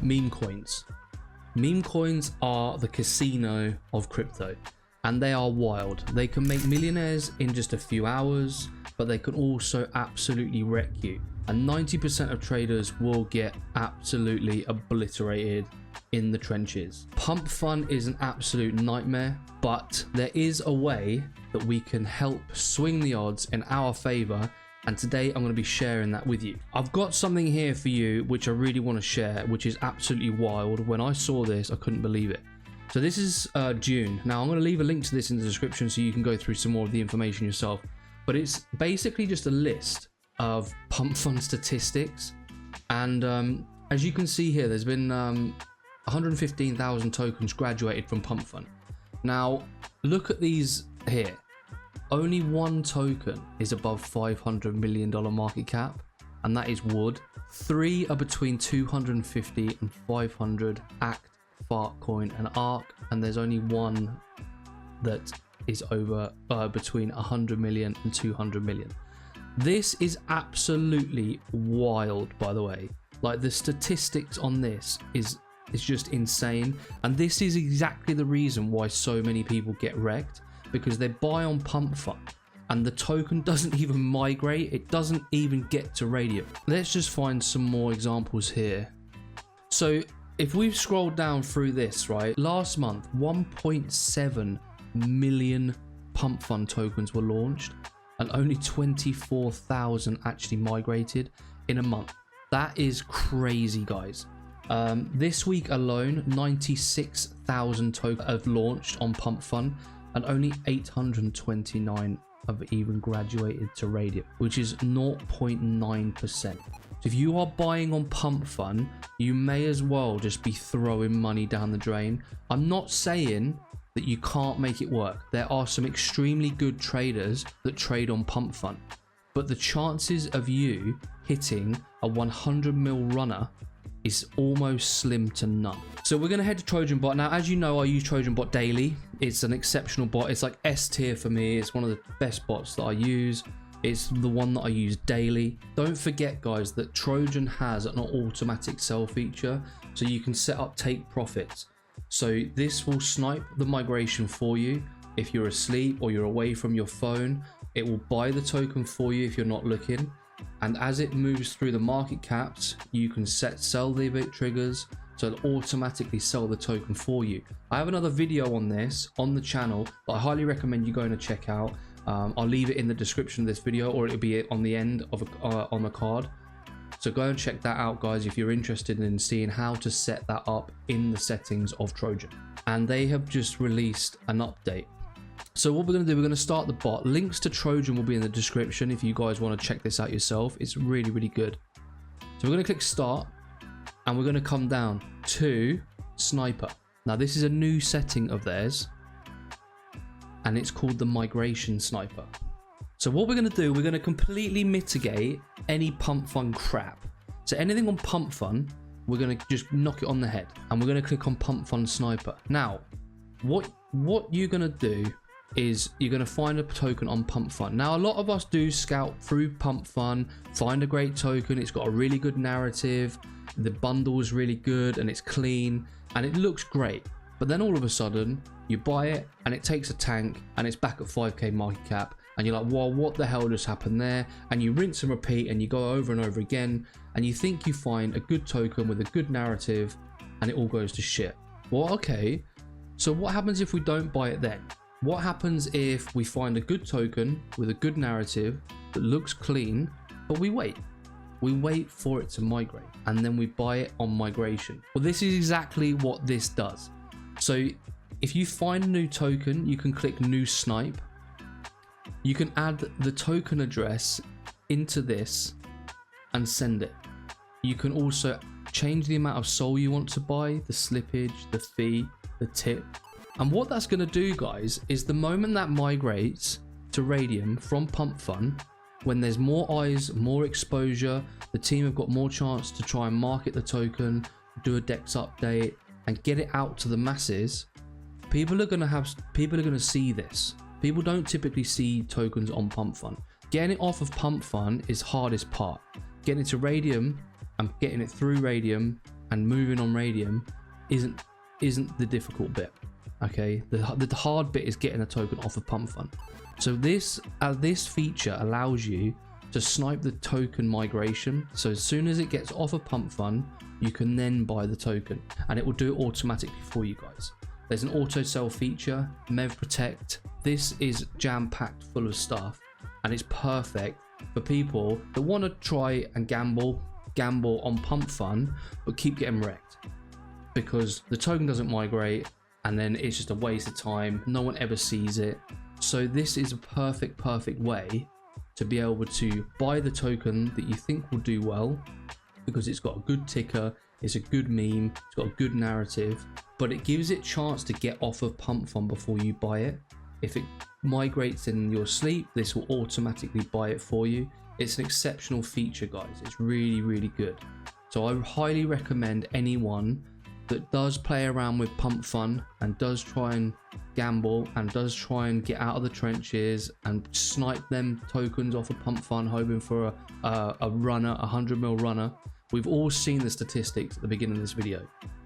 meme coins. Meme coins are the casino of crypto, and they are wild. They can make millionaires in just a few hours, but they can also absolutely wreck you. And 90% of traders will get absolutely obliterated in the trenches. Pump.Fun is an absolute nightmare, but there is a way that we can help swing the odds in our favor. And today I'm going to be sharing that with you. I've got something here for you which I really want to share, which is absolutely wild. When I saw this, I couldn't believe it. So this is June. Now I'm going to leave a link to this in the description so you can go through some more of the information yourself. But it's basically just a list of Pump.Fun statistics. And as you can see here, there's been 115,000 tokens graduated from Pump.Fun. Now look at these here. Only one token is above $500 million market cap, and that is Wood. 3 are between 250 and 500, Act, Fartcoin, and Arc, and there's only one that is over between 100 million and 200 million. This is absolutely wild, by the way. Like, the statistics on this is just insane, and this is exactly the reason why so many people get wrecked. Because they buy on Pump.Fun and the token doesn't even migrate, it doesn't even get to Radium. Let's just find some more examples here. So if we've scrolled down through this, right, last month 1.7 million Pump.Fun tokens were launched and only 24,000 actually migrated in a month. That is crazy, guys. This week alone 96,000 tokens have launched on Pump.Fun, and only 829 have even graduated to Radium, which is 0.9%. So if you are buying on Pump.Fun, you may as well just be throwing money down the drain. I'm not saying that you can't make it work. There are some extremely good traders that trade on Pump.Fun, but the chances of you hitting a 100 mil runner is almost slim to none. So we're going to head to Trojan bot. Now, as you know, I use Trojan bot daily. It's an exceptional bot. It's like S tier for me. It's one of the best bots that I use. It's the one that I use daily. Don't forget, guys, that Trojan has an automatic sell feature, so you can set up take profits. So this will snipe the migration for you. If you're asleep or you're away from your phone, it will buy the token for you if you're not looking. And as it moves through the market caps, you can set sell the bit triggers, so it'll automatically sell the token for you. I have another video on this on the channel that I highly recommend you going to check out. I'll leave it in the description of this video, or it'll be on the end of on the card. So go and check that out, guys, if you're interested in seeing how to set that up in the settings of Trojan. And they have just released an update. So what we're going to do, we're going to start the bot. Links to Trojan will be in the description if you guys want to check this out yourself. It's really, really good. So we're going to click start, and we're going to come down to Sniper. Now this is a new setting of theirs, and it's called the migration sniper. So what we're going to do, we're going to completely mitigate any Pump.Fun crap. So anything on Pump.Fun, we're going to just knock it on the head, and we're going to click on Pump.Fun sniper. Now what you're going to do is you're going to find a token on Pump.Fun. Now a lot of us do scout through Pump.Fun, find a great token, it's got a really good narrative, the bundle is really good and it's clean and it looks great, but then all of a sudden you buy it and it takes a tank and it's back at 5k market cap, and you're like, well, what the hell just happened there? And you rinse and repeat and you go over and over again, and you think you find a good token with a good narrative and it all goes to shit. Well, okay, so what happens if we don't buy it then? What happens if we find a good token with a good narrative that looks clean, but we wait? We wait for it to migrate and then we buy it on migration. Well, this is exactly what this does. So if you find a new token, you can click new snipe. You can add the token address into this and send it. You can also change the amount of SOL you want to buy, the slippage, the fee, the tip. And what that's going to do, guys, is the moment that migrates to Radium from Pump.Fun, when there's more eyes, more exposure, the team have got more chance to try and market the token, do a DEX update and get it out to the masses. People are going to see this. People don't typically see tokens on Pump.Fun. Getting it off of Pump.Fun is hardest part. Getting it to Radium and getting it through Radium and moving on Radium isn't the difficult bit. Okay, the hard bit is getting a token off of Pump.Fun. So this feature allows you to snipe the token migration. So as soon as it gets off of Pump.Fun, you can then buy the token, and it will do it automatically for you guys. There's an auto sell feature, Mev Protect. This is jam packed full of stuff, and it's perfect for people that want to try and gamble on Pump.Fun but keep getting wrecked because the token doesn't migrate, and then it's just a waste of time. No one ever sees it. So this is a perfect way to be able to buy the token that you think will do well, because it's got a good ticker, it's a good meme, it's got a good narrative, but it gives it chance to get off of Pump.Fun before you buy it. If it migrates in your sleep, this will automatically buy it for you. It's an exceptional feature, guys. It's really good. So I highly recommend anyone that does play around with Pump.Fun and does try and gamble and does try and get out of the trenches and snipe them tokens off of Pump.Fun, hoping for a runner, 100 mil runner. We've all seen the statistics at the beginning of this video,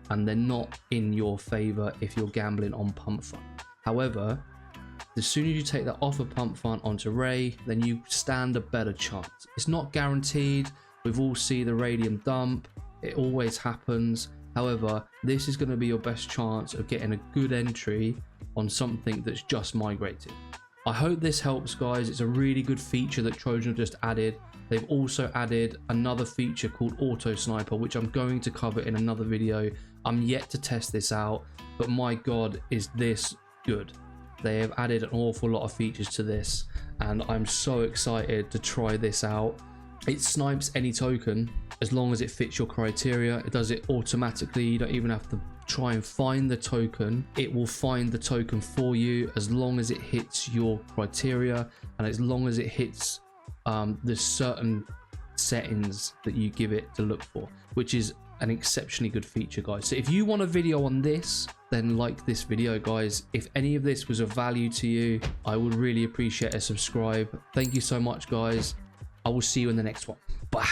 and they're not in your favor if you're gambling on Pump.Fun. However, as soon as you take that off of Pump.Fun onto Ray, then you stand a better chance. It's not guaranteed. We've all seen the Radium dump. It always happens. However, this is going to be your best chance of getting a good entry on something that's just migrated. I hope this helps, guys. It's a really good feature that Trojan just added. They've also added another feature called Auto Sniper, which I'm going to cover in another video. I'm yet to test this out, but my God, is this good. They have added an awful lot of features to this, and I'm so excited to try this out. It snipes any token as long as it fits your criteria. It does it automatically. You don't even have to try and find the token. It will find the token for you as long as it hits your criteria, and as long as it hits the certain settings that you give it to look for, which is an exceptionally good feature, guys. So if you want a video on this, then like this video, guys. If any of this was of value to you, I would really appreciate a subscribe. Thank you so much, guys. I will see you in the next one. Bye.